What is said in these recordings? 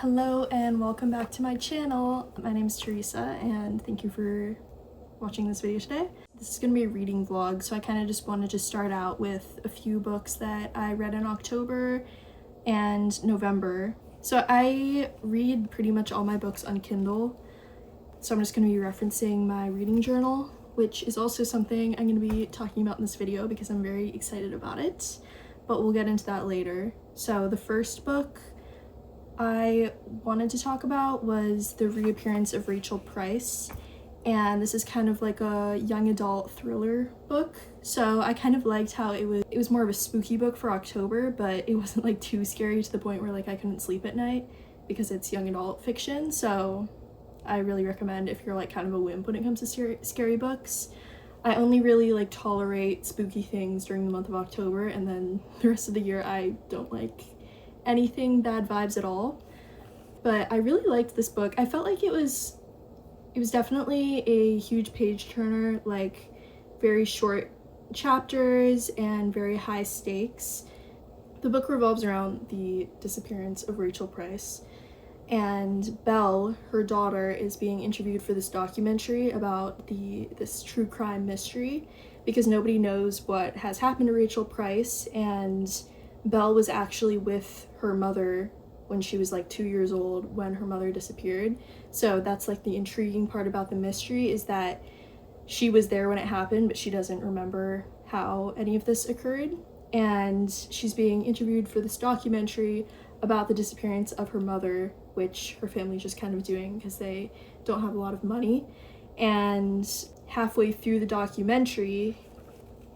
Hello and welcome back to my channel. My name is Teresa and thank you for watching this video today. This is going to be a reading vlog, so I kind of just wanted to start out with a few books that I read in October and November. So I read pretty much all my books on Kindle, so I'm just going to be referencing my reading journal, which is also something I'm going to be talking about in this video because I'm very excited about it, but we'll get into that later. So the first book I wanted to talk about was The Reappearance of Rachel Price, and this is kind of like a young adult thriller book. So I kind of liked how it was more of a spooky book for October, but it wasn't like too scary to the point where like I couldn't sleep at night because it's young adult fiction. So I really recommend if you're like kind of a wimp when it comes to scary books. I only really like tolerate spooky things during the month of October, and then the rest of the year I don't like anything bad vibes at all. But I really liked this book. I felt like it was definitely a huge page turner, like very short chapters and very high stakes. The book revolves around the disappearance of Rachel Price, and Belle, her daughter, is being interviewed for this documentary about this true crime mystery because nobody knows what has happened to Rachel Price, and Belle was actually with her mother when she was like 2 years old when her mother disappeared. So that's like the intriguing part about the mystery, is that she was there when it happened, but she doesn't remember how any of this occurred. And she's being interviewed for this documentary about the disappearance of her mother, which her family's just kind of doing because they don't have a lot of money. And halfway through the documentary,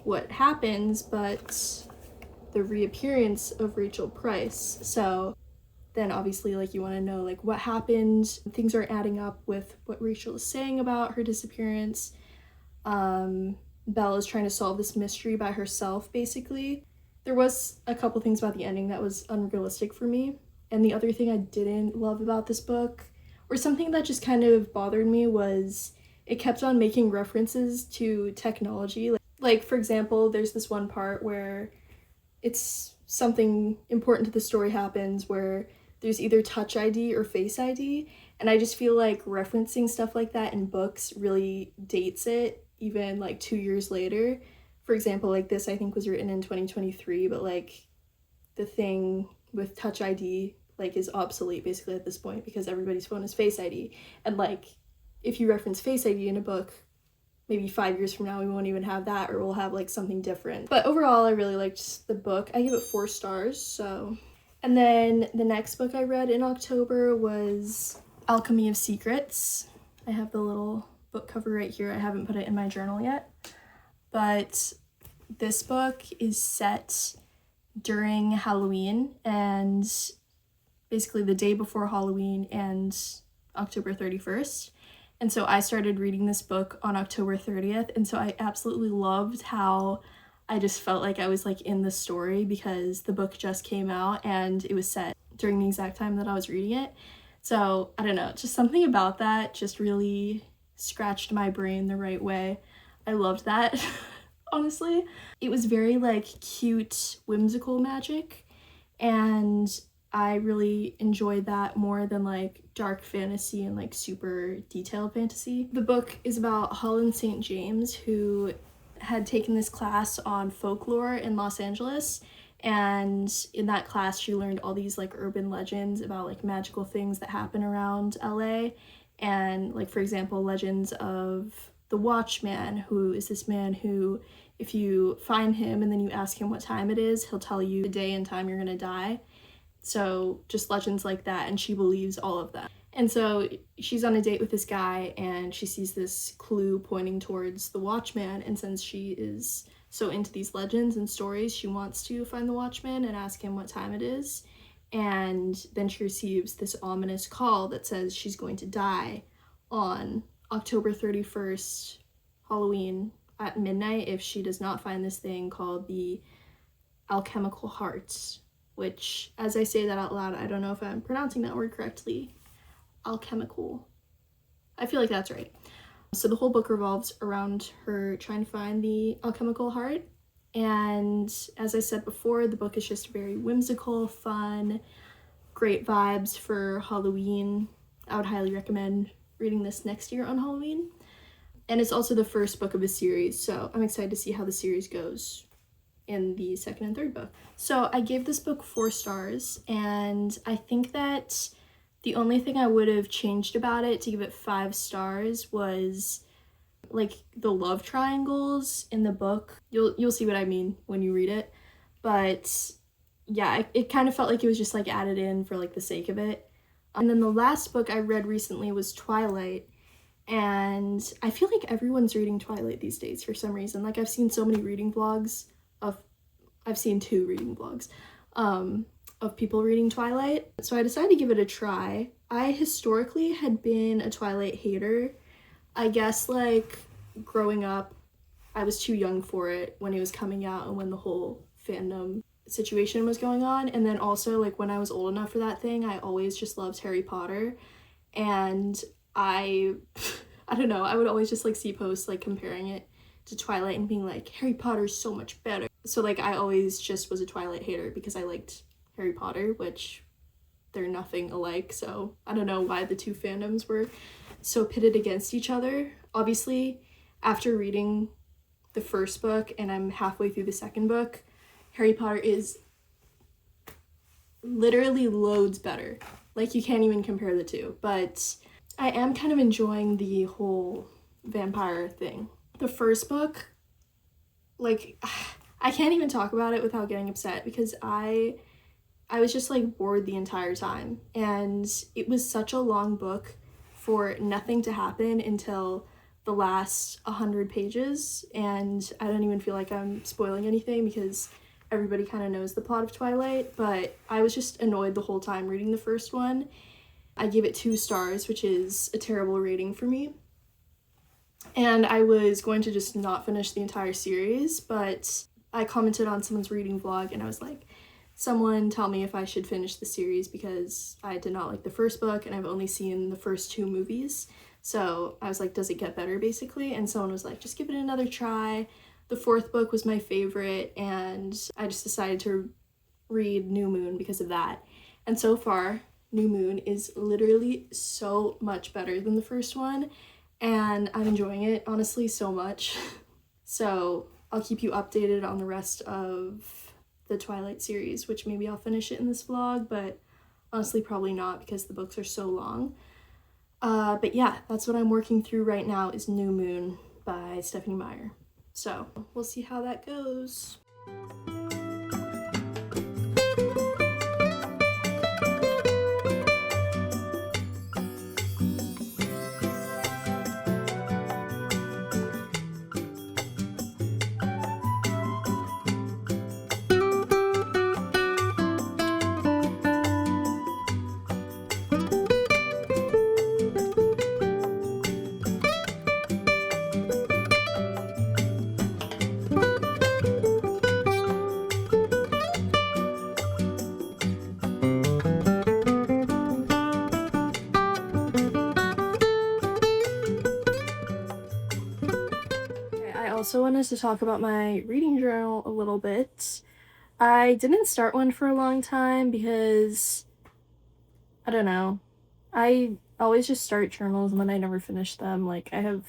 what happens but the reappearance of Rachel Price. So then obviously like you want to know like what happened. Things are adding up with what Rachel is saying about her disappearance. Belle is trying to solve this mystery by herself, basically. There was a couple things about the ending that was unrealistic for me. And the other thing I didn't love about this book, or something that just kind of bothered me, was it kept on making references to technology. Like for example, there's this one part where it's something important to the story happens where there's either Touch ID or Face ID, and I just feel like referencing stuff like that in books really dates it, even like 2 years later. For example, like this I think was written in 2023, but like the thing with Touch ID like is obsolete basically at this point because everybody's phone is Face ID, and like if you reference Face ID in a book, maybe 5 years from now we won't even have that, or we'll have like something different. But overall I really liked the book. I give it 4 stars. So, and then the next book I read in October was Alchemy of Secrets. I have the little book cover right here. I haven't put it in my journal yet, but this book is set during Halloween, and basically the day before Halloween and October 31st. And so I started reading this book on October 30th, and so I absolutely loved how I just felt like I was like in the story because the book just came out and it was set during the exact time that I was reading it. So I don't know, just something about that just really scratched my brain the right way. I loved that, honestly. It was very like cute, whimsical magic, and I really enjoyed that more than like dark fantasy and like super detailed fantasy. The book is about Holland St. James, who had taken this class on folklore in Los Angeles, and in that class she learned all these like urban legends about like magical things that happen around LA, and like for example legends of the Watchman, who is this man who if you find him and then you ask him what time it is, he'll tell you the day and time you're gonna die. So just legends like that, and she believes all of that. And so she's on a date with this guy and she sees this clue pointing towards the Watchman, and since she is so into these legends and stories, she wants to find the Watchman and ask him what time it is. And then she receives this ominous call that says she's going to die on October 31st, Halloween, at midnight if she does not find this thing called the alchemical heart, which, as I say that out loud, I don't know if I'm pronouncing that word correctly. Alchemical. I feel like that's right. So the whole book revolves around her trying to find the alchemical heart, and as I said before, the book is just very whimsical, fun, great vibes for Halloween. I would highly recommend reading this next year on Halloween. And it's also the first book of a series, so I'm excited to see how the series goes in the second and third book. So I gave this book 4 stars, and I think that the only thing I would have changed about it to give it 5 stars was like the love triangles in the book. You'll see what I mean when you read it. But yeah, it kind of felt like it was just like added in for like the sake of it. And then the last book I read recently was Twilight, and I feel like everyone's reading Twilight these days for some reason. Like I've seen so many reading vlogs I've seen 2 reading vlogs of people reading Twilight. So I decided to give it a try. I historically had been a Twilight hater. I guess like growing up, I was too young for it when it was coming out and when the whole fandom situation was going on. And then also like when I was old enough for that thing, I always just loved Harry Potter. And I don't know, I would always just like see posts like comparing it to Twilight and being like, Harry Potter's so much better. So like I always just was a Twilight hater because I liked Harry Potter, which they're nothing alike. So I don't know why the 2 fandoms were so pitted against each other. Obviously, after reading the first book and I'm halfway through the second book, Harry Potter is literally loads better. Like you can't even compare the 2. But I am kind of enjoying the whole vampire thing. The first book, like, I can't even talk about it without getting upset because I was just like bored the entire time, and it was such a long book for nothing to happen until the last 100 pages, and I don't even feel like I'm spoiling anything because everybody kind of knows the plot of Twilight, but I was just annoyed the whole time reading the first one. I gave it 2 stars, which is a terrible rating for me. And I was going to just not finish the entire series, but I commented on someone's reading vlog and I was like, someone tell me if I should finish the series because I did not like the first book and I've only seen the first 2 movies. So I was like, does it get better basically? And someone was like, just give it another try. The 4th book was my favorite and I just decided to read New Moon because of that. And so far, New Moon is literally so much better than the first one. And I'm enjoying it, honestly, so much. So I'll keep you updated on the rest of the Twilight series, which maybe I'll finish it in this vlog, but honestly probably not because the books are so long. But yeah, that's what I'm working through right now is New Moon by Stephanie Meyer. So we'll see how that goes. I also wanted to talk about my reading journal a little bit. I didn't start one for a long time because, I don't know, I always just start journals and then I never finish them. Like, I have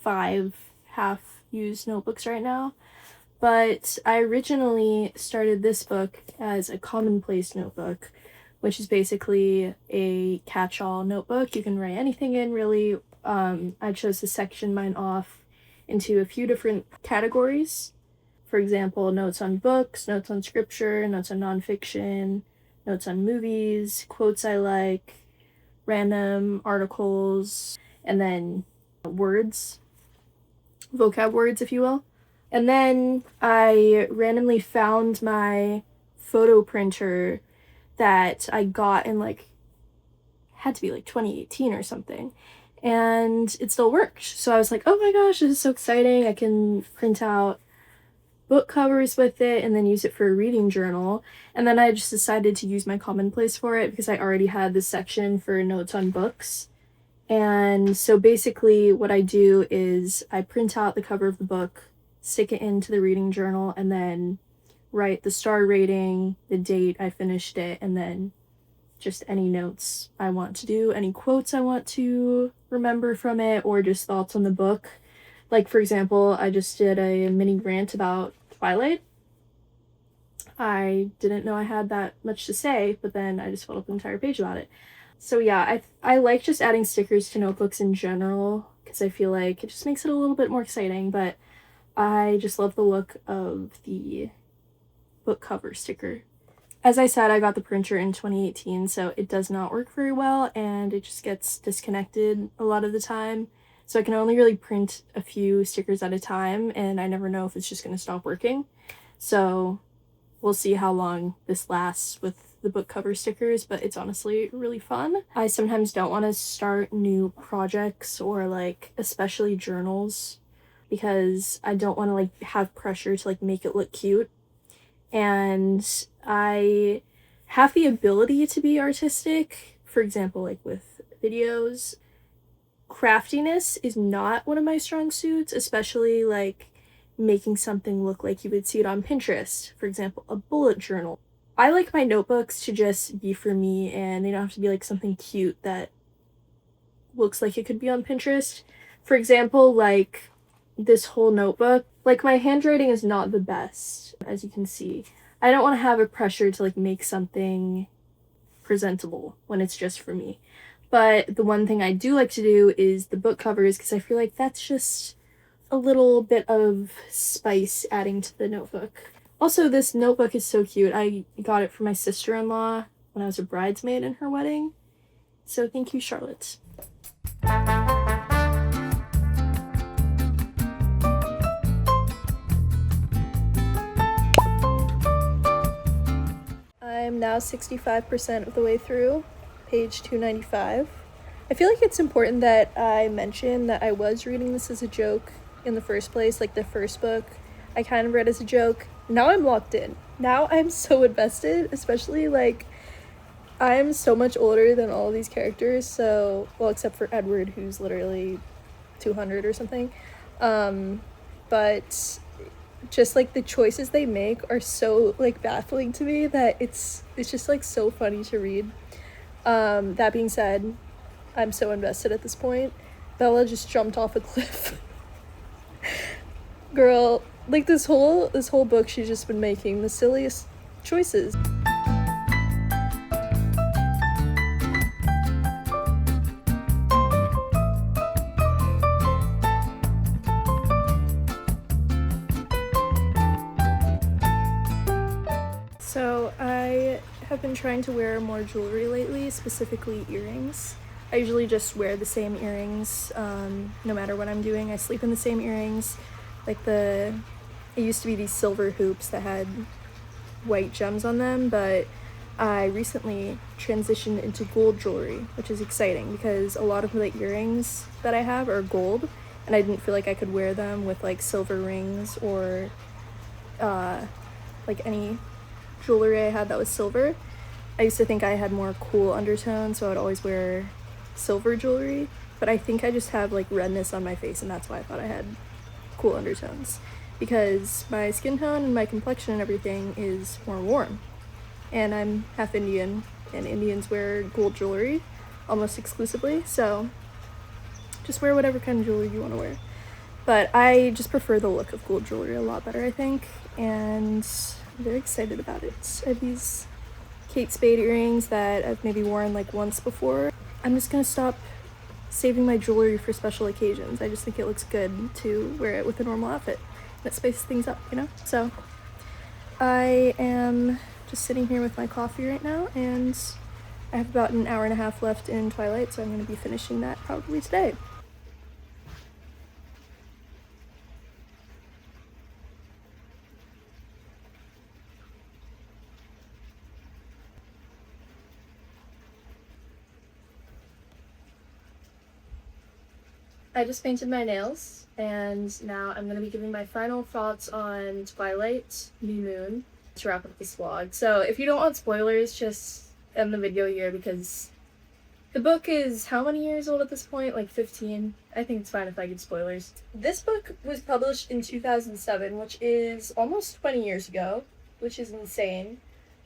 5 half-used notebooks right now, but I originally started this book as a commonplace notebook, which is basically a catch-all notebook. You can write anything in, really. I chose to section mine off into a few different categories. For example, notes on books, notes on scripture, notes on nonfiction, notes on movies, quotes I like, random articles, and then words, vocab words, if you will. And then I randomly found my photo printer that I got in had to be 2018 or something. And it still works. So I was like, oh my gosh, this is so exciting. I can print out book covers with it and then use it for a reading journal. And then I just decided to use my commonplace for it because I already had this section for notes on books. And so basically what I do is I print out the cover of the book, stick it into the reading journal, and then write the star rating, the date I finished it, and then just any notes I want to do, any quotes I want to remember from it, or just thoughts on the book. Like, for example, I just did a mini rant about Twilight. I didn't know I had that much to say, but then I just filled up an entire page about it. So yeah, I like just adding stickers to notebooks in general, because I feel like it just makes it a little bit more exciting, but I just love the look of the book cover sticker. As I said, I got the printer in 2018, so it does not work very well, and it just gets disconnected a lot of the time. So I can only really print a few stickers at a time, and I never know if it's just going to stop working. So we'll see how long this lasts with the book cover stickers, but it's honestly really fun. I sometimes don't want to start new projects, or like especially journals, because I don't want to like have pressure to like make it look cute. And I have the ability to be artistic, for example, like with videos. Craftiness is not one of my strong suits, especially like making something look like you would see it on Pinterest, for example, a bullet journal. I like my notebooks to just be for me, and they don't have to be like something cute that looks like it could be on Pinterest. For example, like this whole notebook, like my handwriting is not the best, as you can see. I don't want to have a pressure to like make something presentable when it's just for me. But the one thing I do like to do is the book covers, because I feel like that's just a little bit of spice adding to the notebook. Also, this notebook is so cute. I got it for my sister-in-law when I was a bridesmaid in her wedding. So thank you, Charlotte. I'm now 65% of the way through page 295. I feel like it's important that I mention that I was reading this as a joke in the first place. Like the first book I kind of read as a joke. Now I'm locked in. Now I'm so invested, especially like I'm so much older than all of these characters, so, well, except for Edward, who's literally 200 or something. But just like the choices they make are so like baffling to me that it's just like so funny to read. That being said, I'm so invested at this point. Bella just jumped off a cliff. Girl, like this whole book she's just been making the silliest choices. So I have been trying to wear more jewelry lately, specifically earrings. I usually just wear the same earrings no matter what I'm doing. I sleep in the same earrings. Like it used to be these silver hoops that had white gems on them, but I recently transitioned into gold jewelry, which is exciting because a lot of the earrings that I have are gold, and I didn't feel like I could wear them with like silver rings or like any jewelry I had that was silver. I used to think I had more cool undertones, so I'd always wear silver jewelry, but I think I just have like redness on my face, and that's why I thought I had cool undertones, because my skin tone and my complexion and everything is more warm, and I'm half Indian, and Indians wear gold jewelry almost exclusively, so just wear whatever kind of jewelry you want to wear. But I just prefer the look of gold jewelry a lot better, I think, and I'm very excited about it. I have these Kate Spade earrings that I've maybe worn like once before. I'm just gonna stop saving my jewelry for special occasions. I just think it looks good to wear it with a normal outfit. That spices things up, you know? So I am just sitting here with my coffee right now, and I have about an hour and a half left in Twilight, so I'm gonna be finishing that probably today. I just painted my nails, and now I'm going to be giving my final thoughts on Twilight, New Moon, to wrap up this vlog. So if you don't want spoilers, just end the video here, because the book is how many years old at this point? Like 15? I think it's fine if I give spoilers. This book was published in 2007, which is almost 20 years ago, which is insane.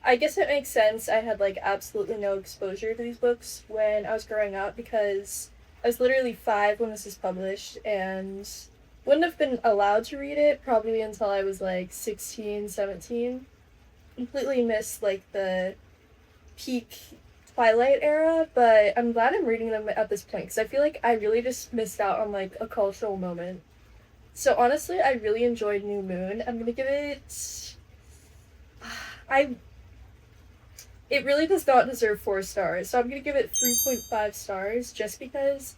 I guess it makes sense. I had like absolutely no exposure to these books when I was growing up because I was literally 5 when this was published and wouldn't have been allowed to read it probably until I was like 16, 17. Completely missed like the peak Twilight era, but I'm glad I'm reading them at this point because I feel like I really just missed out on like a cultural moment. So honestly, I really enjoyed New Moon. I'm gonna give it. I. It really does not deserve 4 stars, so I'm gonna give it 3.5 stars just because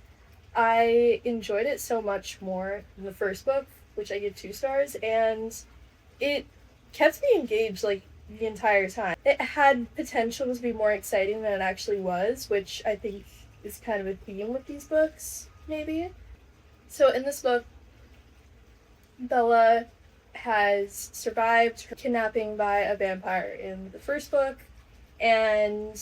I enjoyed it so much more than the first book, which I give 2 stars, and it kept me engaged like the entire time. It had potential to be more exciting than it actually was, which I think is kind of a theme with these books, maybe. So in this book, Bella has survived her kidnapping by a vampire in the first book, and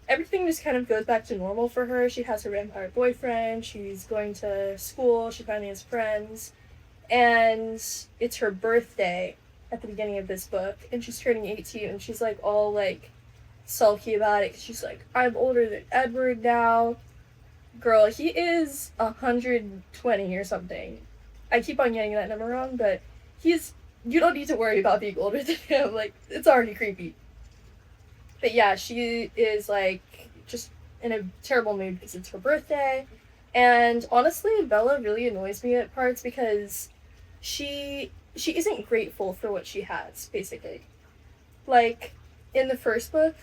everything just kind of goes back to normal for her. She has her vampire boyfriend, she's going to school, she finally has friends, and it's her birthday at the beginning of this book, and she's turning 18, and she's like all like sulky about it. She's like, I'm older than Edward now. Girl, he is 120 or something. I keep on getting that number wrong, but you don't need to worry about being older than him. Like, it's already creepy. But yeah, she is like just in a terrible mood because it's her birthday. And honestly, Bella really annoys me at parts because she isn't grateful for what she has, basically. Like, in the first book,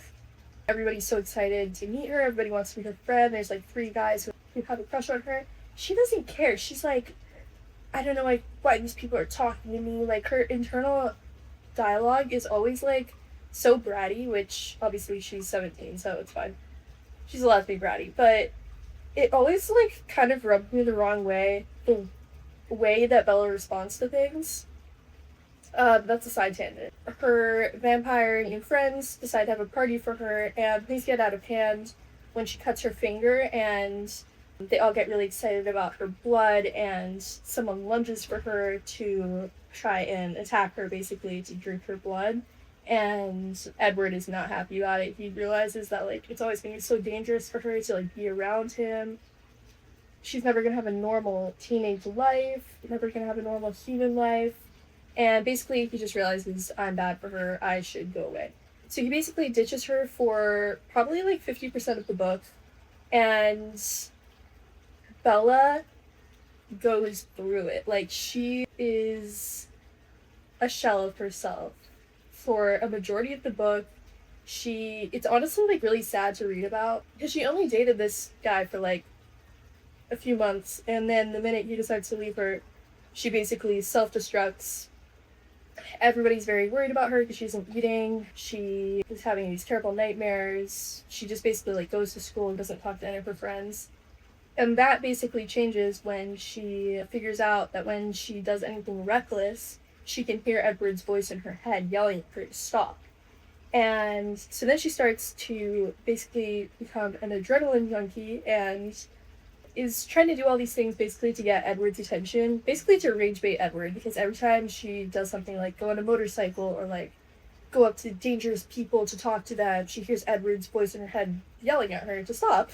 everybody's so excited to meet her, everybody wants to be her friend, there's like 3 guys who have a crush on her. She doesn't care. She's like, I don't know, like, why these people are talking to me. Like, her internal dialogue is always like so bratty, which obviously she's 17, so it's fine. She's allowed to be bratty, but it always like kind of rubbed me the wrong way, the way that Bella responds to things. That's a side tangent. Her vampire new friends decide to have a party for her, and things get out of hand when she cuts her finger, and they all get really excited about her blood, and someone lunges for her to try and attack her, basically, to drink her blood. And Edward is not happy about it. He realizes that, like, it's always going to be so dangerous for her to, like, be around him. She's never going to have a normal teenage life, never going to have a normal human life. And basically, he just realizes, I'm bad for her, I should go away. So he basically ditches her for probably, like, 50% of the book. And Bella goes through it. Like, she is a shell of herself. For a majority of the book, it's honestly, like, really sad to read about. Because she only dated this guy for, like, a few months. And then the minute he decides to leave her, she basically self-destructs. Everybody's very worried about her because she isn't eating. She is having these terrible nightmares. She just basically, like, goes to school and doesn't talk to any of her friends. And that basically changes when she figures out that when she does anything reckless, she can hear Edward's voice in her head yelling at her to stop. And so then she starts to basically become an adrenaline junkie and is trying to do all these things basically to get Edward's attention, basically to rage bait Edward, because every time she does something like go on a motorcycle or like go up to dangerous people to talk to them, she hears Edward's voice in her head yelling at her to stop.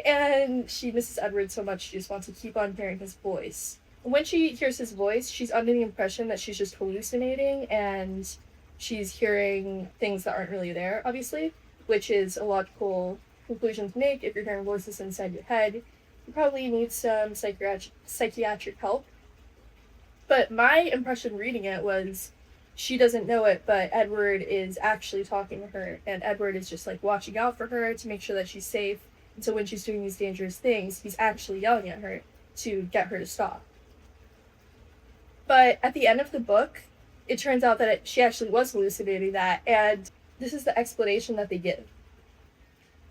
And she misses Edward so much she just wants to keep on hearing his voice. When she hears his voice, she's under the impression that she's just hallucinating and she's hearing things that aren't really there, obviously, which is a logical conclusion to make. If you're hearing voices inside your head, you probably need some psychiatric help. But my impression reading it was she doesn't know it, but Edward is actually talking to her, and Edward is just like watching out for her to make sure that she's safe. And so when she's doing these dangerous things, he's actually yelling at her to get her to stop. But at the end of the book, it turns out that she actually was hallucinating that, and this is the explanation that they give.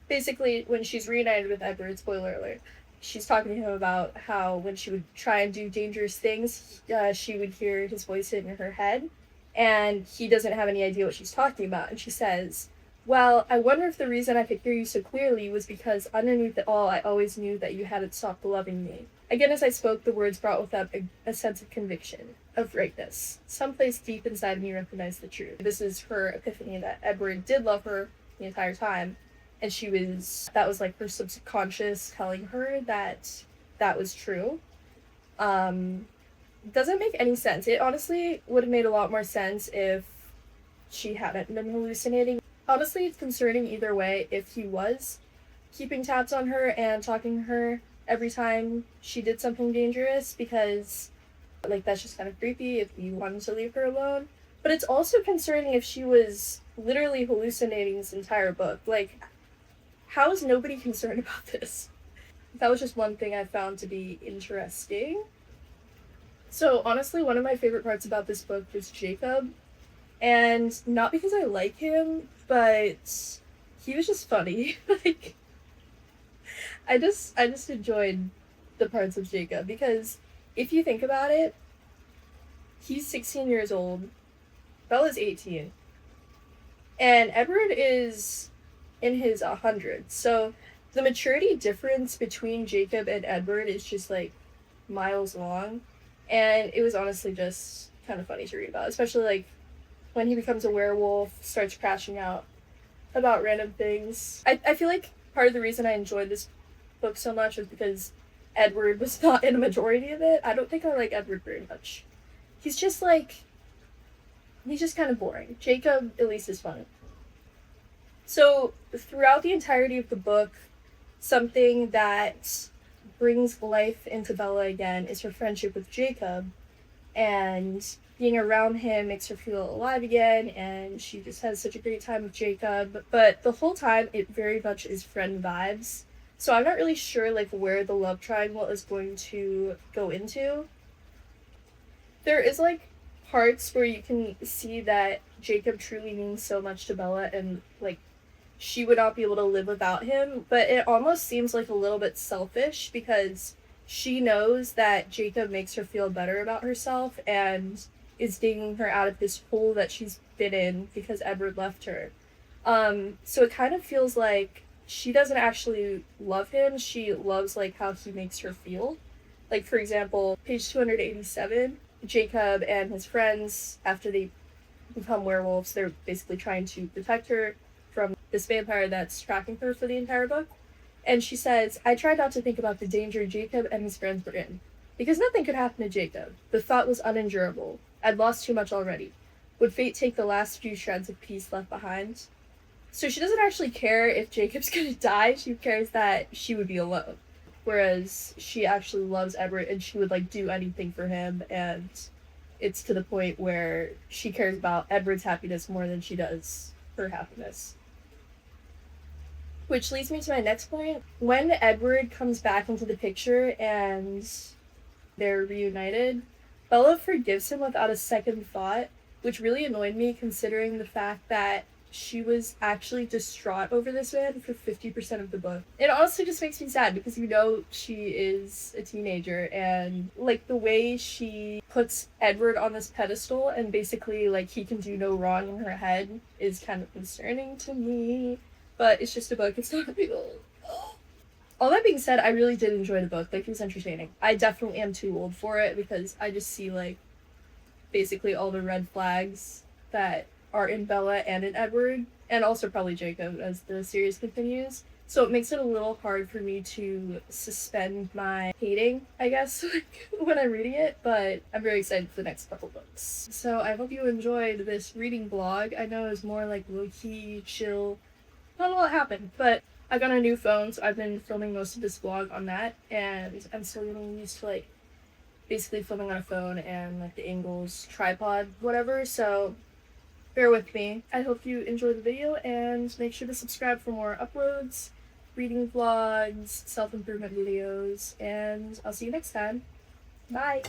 Basically, when she's reunited with Edward, spoiler alert, she's talking to him about how when she would try and do dangerous things, she would hear his voice in her head, and he doesn't have any idea what she's talking about. And she says, well, I wonder if the reason I could hear you so clearly was because underneath it all, I always knew that you hadn't stopped loving me. Again, as I spoke, the words brought with them a sense of conviction. of rightness. Someplace deep inside me recognized the truth. This is her epiphany that Edward did love her the entire time, and that was like her subconscious telling her that that was true. Doesn't make any sense. It honestly would have made a lot more sense if she hadn't been hallucinating. Honestly, it's concerning either way if he was keeping tabs on her and talking to her every time she did something dangerous, because like that's just kind of creepy if you wanted to leave her alone. But it's also concerning if she was literally hallucinating this entire book. Like, how is nobody concerned about this? That was just one thing I found to be interesting. So honestly, one of my favorite parts about this book was Jacob. And not because I like him, but he was just funny. Like, I just enjoyed the parts of Jacob, because if you think about it, he's 16 years old, Bella's 18, and Edward is in his 100s. So the maturity difference between Jacob and Edward is just like miles long, and it was honestly just kind of funny to read about, especially like when he becomes a werewolf, starts crashing out about random things. I feel like part of the reason I enjoyed this book so much was because Edward was not in a majority of it. I don't think I like Edward very much. He's just kind of boring. Jacob, at least, is fun. So, throughout the entirety of the book, something that brings life into Bella again is her friendship with Jacob, and being around him makes her feel alive again, and she just has such a great time with Jacob. But the whole time, it very much is friend vibes. So I'm not really sure like where the love triangle is going to go into. There is like parts where you can see that Jacob truly means so much to Bella, and like she would not be able to live without him, but it almost seems like a little bit selfish because she knows that Jacob makes her feel better about herself and is digging her out of this hole that she's been in because Edward left her. So it kind of feels like she doesn't actually love him. She loves like how he makes her feel. Like, for example, page 287, Jacob and his friends, after they become werewolves, they're basically trying to protect her from this vampire that's tracking her for the entire book. And she says, "I tried not to think about the danger Jacob and his friends were in, because nothing could happen to Jacob. The thought was unendurable. I'd lost too much already. Would fate take the last few shreds of peace left behind?" So she doesn't actually care if Jacob's gonna die, she cares that she would be alone. Whereas she actually loves Edward and she would like do anything for him, and it's to the point where she cares about Edward's happiness more than she does her happiness. Which leads me to my next point. When Edward comes back into the picture and they're reunited, Bella forgives him without a second thought, which really annoyed me considering the fact that she was actually distraught over this man for 50% of the book. It honestly just makes me sad because you know she is a teenager, and like the way she puts Edward on this pedestal and basically like he can do no wrong in her head is kind of concerning to me. But it's just a book, it's not real. All that being said, I really did enjoy the book. Like, it was entertaining. I definitely am too old for it because I just see like basically all the red flags that are in Bella and in Edward, and also probably Jacob as the series continues. So it makes it a little hard for me to suspend my hating, I guess, like, when I'm reading it, but I'm very excited for the next couple books. So I hope you enjoyed this reading vlog. I know it was more like low-key, chill, not a lot happened, but I got a new phone, so I've been filming most of this vlog on that, and I'm still getting used to like basically filming on a phone and like the angles, tripod, whatever, so bear with me. I hope you enjoyed the video, and make sure to subscribe for more uploads, reading vlogs, self-improvement videos, and I'll see you next time. Bye!